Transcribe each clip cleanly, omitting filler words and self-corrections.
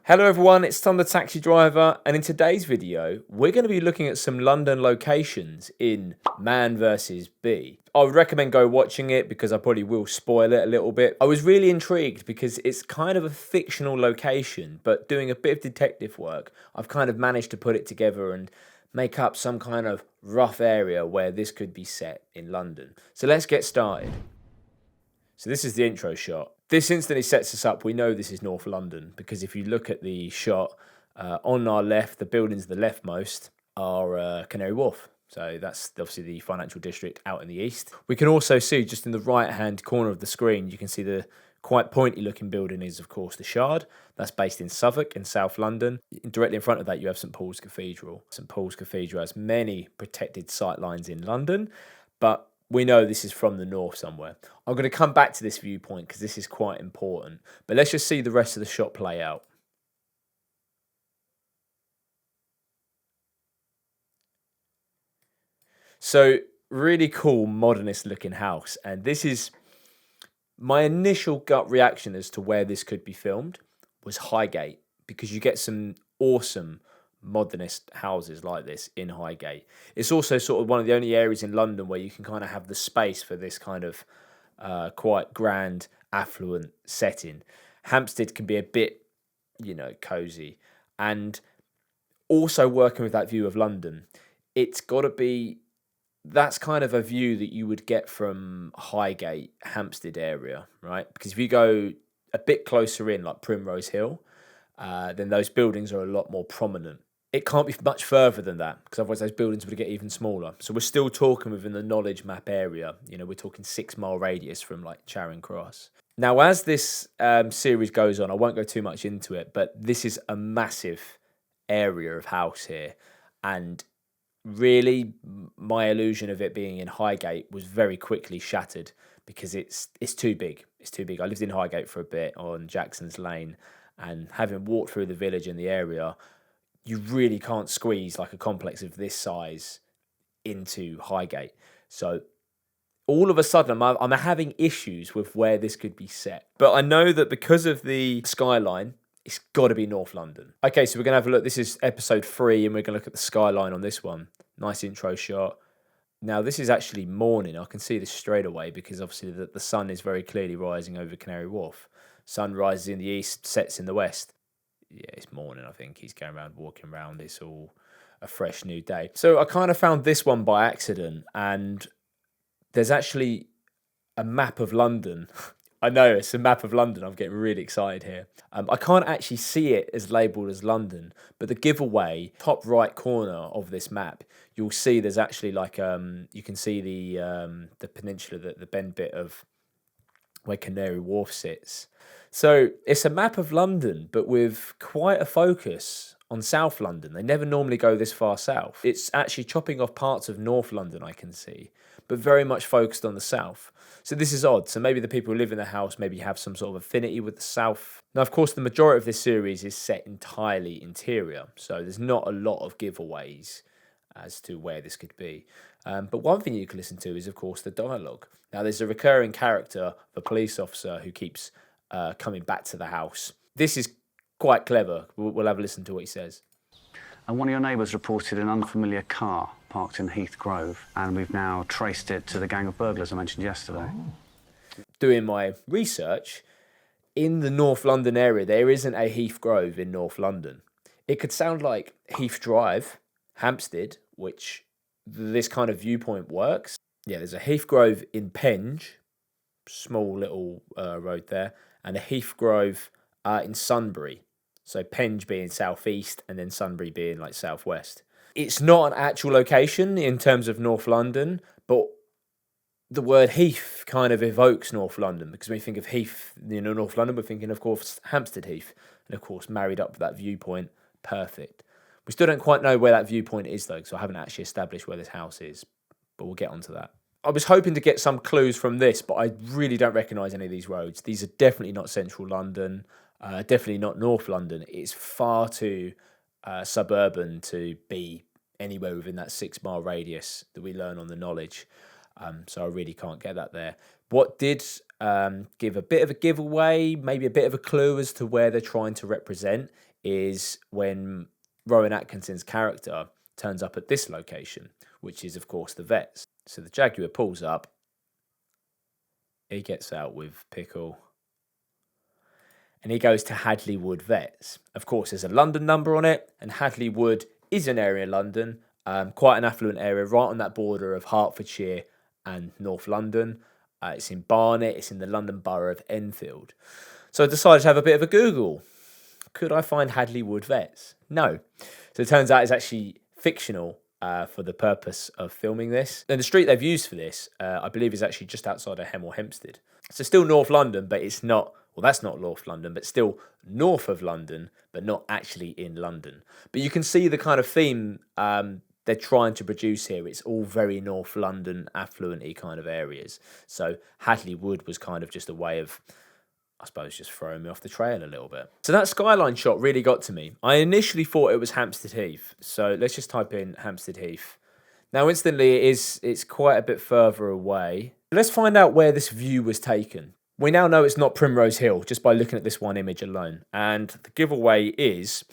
Hello everyone, it's Tom the Taxi Driver, and in today's video, we're going to be looking at some London locations in Man vs. Bee. I would recommend go watching it because I probably will spoil it a little bit. I was really intrigued because it's kind of a fictional location, but doing a bit of detective work, I've kind of managed to put it together and make up some kind of rough area where this could be set in London. So let's get started. So this is the intro shot. This instantly sets us up. We know this is North London because if you look at the shot, on our left, the buildings the leftmost are Canary Wharf. So that's obviously the financial district out in the east. We can also see just in the right-hand corner of the screen, you can see the quite pointy-looking building is, of course, the Shard. That's based in Southwark in South London. Directly in front of that, you have St Paul's Cathedral. St Paul's Cathedral has many protected sightlines in London, but we know this is from the north somewhere. I'm going to come back to this viewpoint because this is quite important. But let's just see the rest of the shot play out. So, really cool modernist looking house. And this is my initial gut reaction as to where this could be filmed was Highgate, because you get some awesome modernist houses like this in Highgate. It's also sort of one of the only areas in London where you can kind of have the space for this kind of quite grand, affluent setting. Hampstead can be a bit, cozy. And also working with that view of London, it's got to be, that's kind of a view that you would get from Highgate, Hampstead area, right? Because if you go a bit closer in, like Primrose Hill, then those buildings are a lot more prominent. It can't be much further than that because otherwise those buildings would get even smaller. So we're still talking within the knowledge map area. We're talking 6 mile radius from like Charing Cross. Now, as this series goes on, I won't go too much into it, but this is a massive area of house here. And really, my illusion of it being in Highgate was very quickly shattered because it's too big. It's too big. I lived in Highgate for a bit on Jackson's Lane, and having walked through the village and the area, you really can't squeeze like a complex of this size into Highgate. So all of a sudden, I'm having issues with where this could be set. But I know that because of the skyline, it's got to be North London. Okay, so we're going to have a look. This is episode 3, and we're going to look at the skyline on this one. Nice intro shot. Now, this is actually morning. I can see this straight away because obviously the sun is very clearly rising over Canary Wharf. Sun rises in the east, sets in the west. Yeah, it's morning, I think. He's going around, walking around. It's all a fresh new day. So I kind of found this one by accident, and there's actually a map of London. I know, it's a map of London. I'm getting really excited here. I can't actually see it as labelled as London, but the giveaway, top right corner of this map, you'll see there's actually like, you can see the peninsula, the bend bit of where Canary Wharf sits. So it's a map of London, but with quite a focus on South London. They never normally go this far south. It's actually chopping off parts of North London, I can see, but very much focused on the south. So this is odd. So maybe the people who live in the house maybe have some sort of affinity with the south. Now, of course, the majority of this series is set entirely interior, so there's not a lot of giveaways as to where this could be. But one thing you can listen to is, of course, the dialogue. Now, there's a recurring character, the police officer, who keeps coming back to the house. This is quite clever. We'll have a listen to what he says. And one of your neighbours reported an unfamiliar car parked in Heath Grove, and we've now traced it to the gang of burglars I mentioned yesterday. Doing my research, in the North London area, there isn't a Heath Grove in North London. It could sound like Heath Drive, Hampstead, which this kind of viewpoint works. Yeah, there's a Heath Grove in Penge, small little road there, and a Heath Grove in Sunbury. So Penge being southeast and then Sunbury being like southwest. It's not an actual location in terms of North London, but the word Heath kind of evokes North London because when you think of Heath, North London, we're thinking, of course, Hampstead Heath. And of course, married up with that viewpoint, perfect. We still don't quite know where that viewpoint is though, because I haven't actually established where this house is, but we'll get onto that. I was hoping to get some clues from this, but I really don't recognise any of these roads. These are definitely not central London. Definitely not North London. It's far too suburban to be anywhere within that 6 mile radius that we learn on the knowledge. So I really can't get that there. What did give a bit of a giveaway, maybe a bit of a clue as to where they're trying to represent, is when Rowan Atkinson's character turns up at this location, which is, of course, the vets. So the Jaguar pulls up. He gets out with Pickle. And he goes to Hadley Wood Vets. Of course, there's a London number on it, and Hadley Wood is an area in London, quite an affluent area, right on that border of Hertfordshire and North London. It's in Barnet, it's in the London borough of Enfield. So I decided to have a bit of a Google. Could I find Hadley Wood Vets? No. So it turns out it's actually fictional for the purpose of filming this. And the street they've used for this, I believe, is actually just outside of Hemel Hempstead. So still North London, but it's not, well, that's not North London, but still north of London, but not actually in London. But you can see the kind of theme they're trying to produce here. It's all very North London, affluent-y kind of areas. So Hadley Wood was kind of just a way of, I suppose, just throwing me off the trail a little bit. So that skyline shot really got to me. I initially thought it was Hampstead Heath. So let's just type in Hampstead Heath. Now, instantly, it's quite a bit further away. Let's find out where this view was taken. We now know it's not Primrose Hill, just by looking at this one image alone. And the giveaway is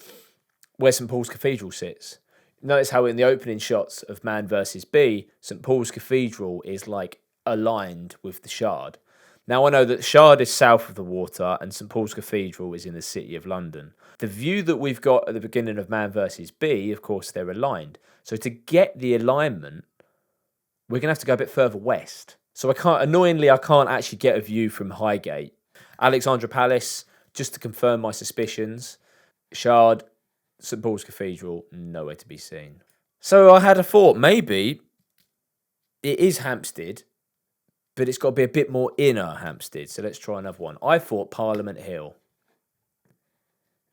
where St Paul's Cathedral sits. Notice how in the opening shots of Man vs. Bee, St Paul's Cathedral is like aligned with the Shard. Now I know that Shard is south of the water and St Paul's Cathedral is in the City of London. The view that we've got at the beginning of Man vs. Bee, of course, they're aligned. So to get the alignment, we're going to have to go a bit further west. So I can't actually get a view from Highgate. Alexandra Palace, just to confirm my suspicions. Shard, St Paul's Cathedral, nowhere to be seen. So I had a thought, maybe it is Hampstead, but it's got to be a bit more inner Hampstead. So let's try another one. I thought Parliament Hill.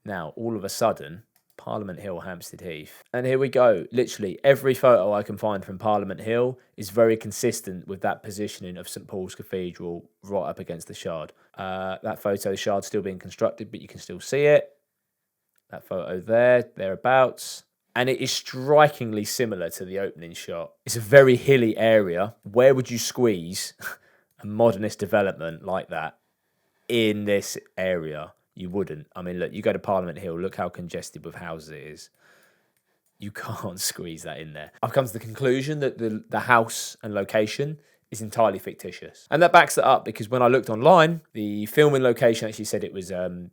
Now, all of a sudden, Parliament Hill, Hampstead Heath. And here we go. Literally, every photo I can find from Parliament Hill is very consistent with that positioning of St Paul's Cathedral right up against the Shard. That photo, the Shard's still being constructed, but you can still see it. That photo there, thereabouts. And it is strikingly similar to the opening shot. It's a very hilly area. Where would you squeeze a modernist development like that in this area? You wouldn't. I mean, look, you go to Parliament Hill, look how congested with houses it is. You can't squeeze that in there. I've come to the conclusion that the house and location is entirely fictitious. And that backs it up because when I looked online, the filming location actually said it was a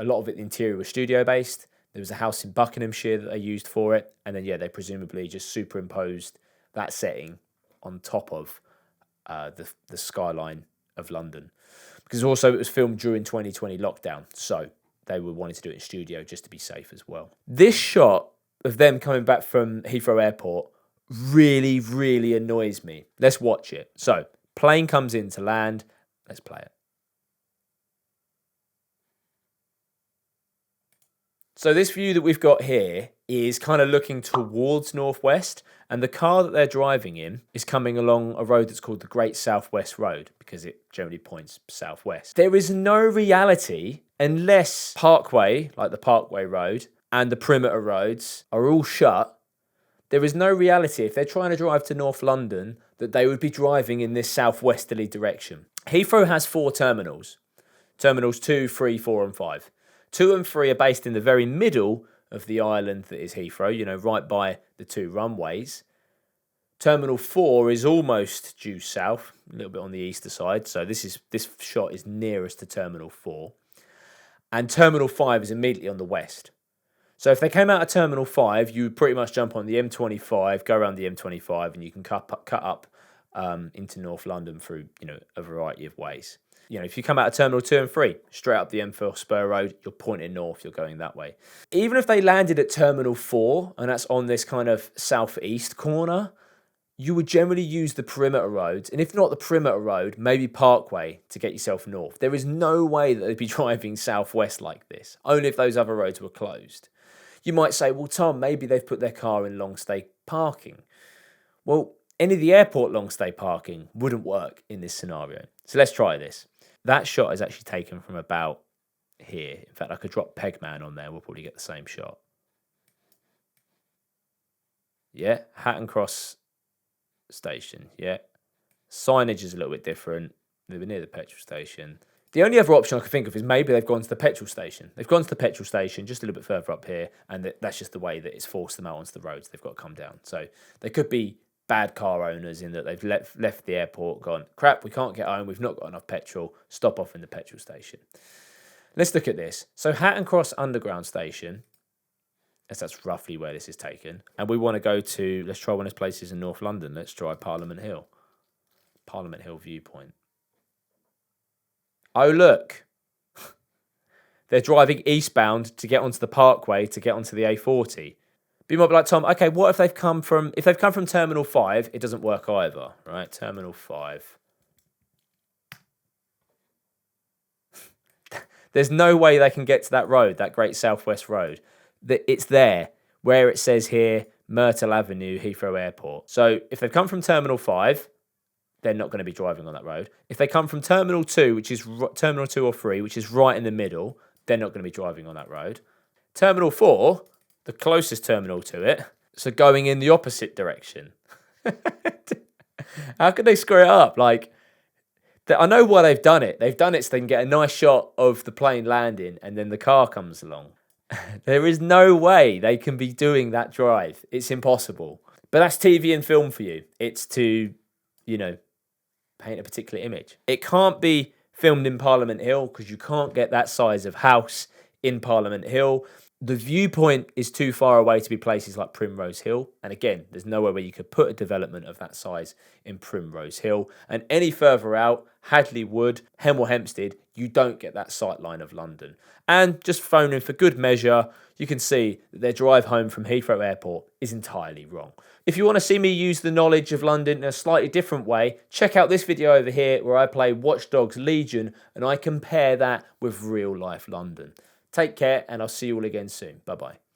lot of it, the interior was studio based. There was a house in Buckinghamshire that they used for it. And then, yeah, they presumably just superimposed that setting on top of the skyline of London. Because also it was filmed during 2020 lockdown. So they were wanting to do it in studio just to be safe as well. This shot of them coming back from Heathrow Airport really, really annoys me. Let's watch it. So, plane comes in to land. Let's play it. So this view that we've got here is kind of looking towards northwest, and the car that they're driving in is coming along a road that's called the Great Southwest Road because it generally points southwest. There is no reality unless Parkway, like the Parkway Road, and the perimeter roads are all shut. There is no reality if they're trying to drive to North London that they would be driving in this southwesterly direction. Heathrow has 4 terminals. Terminals 2, 3, 4 and 5. 2 and 3 are based in the very middle of the island that is Heathrow, you know, right by the 2 runways. Terminal 4 is almost due south, a little bit on the easter side. So this shot is nearest to Terminal 4. And Terminal 5 is immediately on the west. So if they came out of Terminal 5, you would pretty much jump on the M25, go around the M25, and you can cut up into North London through, you know, a variety of ways. You know, if you come out of Terminal 2 and 3, straight up the M4 Spur Road, you're pointing north, you're going that way. Even if they landed at Terminal 4, and that's on this kind of southeast corner, you would generally use the perimeter roads, and if not the perimeter road, maybe Parkway to get yourself north. There is no way that they'd be driving southwest like this, only if those other roads were closed. You might say, well, Tom, maybe they've put their car in long stay parking. Well, any of the airport long stay parking wouldn't work in this scenario. So let's try this. That shot is actually taken from about here. In fact, I could drop Pegman on there. We'll probably get the same shot. Yeah, Hatton Cross Station. Yeah. Signage is a little bit different. They were near the petrol station. The only other option I could think of is maybe they've gone to the petrol sstation. They've gone to the petrol station just a little bit further up here, and that's just the way that it's forced them out onto the roads. They've got to come down. So they could be bad car owners in that they've left the airport, gone, crap, we can't get home, we've not got enough petrol, stop off in the petrol station. Let's look at this. So Hatton Cross Underground Station, as that's roughly where this is taken, and we want to go to, let's try one of those places in North London. Let's try Parliament Hill. Parliament Hill viewpoint. Oh, look. They're driving eastbound to get onto the Parkway to get onto the A40. But you might be like, Tom, okay, what if they've come from Terminal 5, it doesn't work either, right? Terminal 5. There's no way they can get to that road, that Great Southwest Road. It's there, where it says here, Myrtle Avenue, Heathrow Airport. So if they've come from Terminal 5, they're not going to be driving on that road. If they come from Terminal 2, which is Terminal 2 or 3, which is right in the middle, they're not going to be driving on that road. Terminal 4, the closest terminal to it, so going in the opposite direction. How can they screw it up? Like, I know why they've done it. They've done it so they can get a nice shot of the plane landing and then the car comes along. There is no way they can be doing that drive. It's impossible. But that's TV and film for you. It's to, paint a particular image. It can't be filmed in Parliament Hill because you can't get that size of house in Parliament Hill. The viewpoint is too far away to be places like Primrose Hill. And again, there's nowhere where you could put a development of that size in Primrose Hill. And any further out, Hadley Wood, Hemel Hempstead, you don't get that sight line of London. And just phoning for good measure, you can see that their drive home from Heathrow Airport is entirely wrong. If you want to see me use the knowledge of London in a slightly different way, check out this video over here where I play Watch Dogs Legion and I compare that with real life London. Take care and I'll see you all again soon. Bye bye.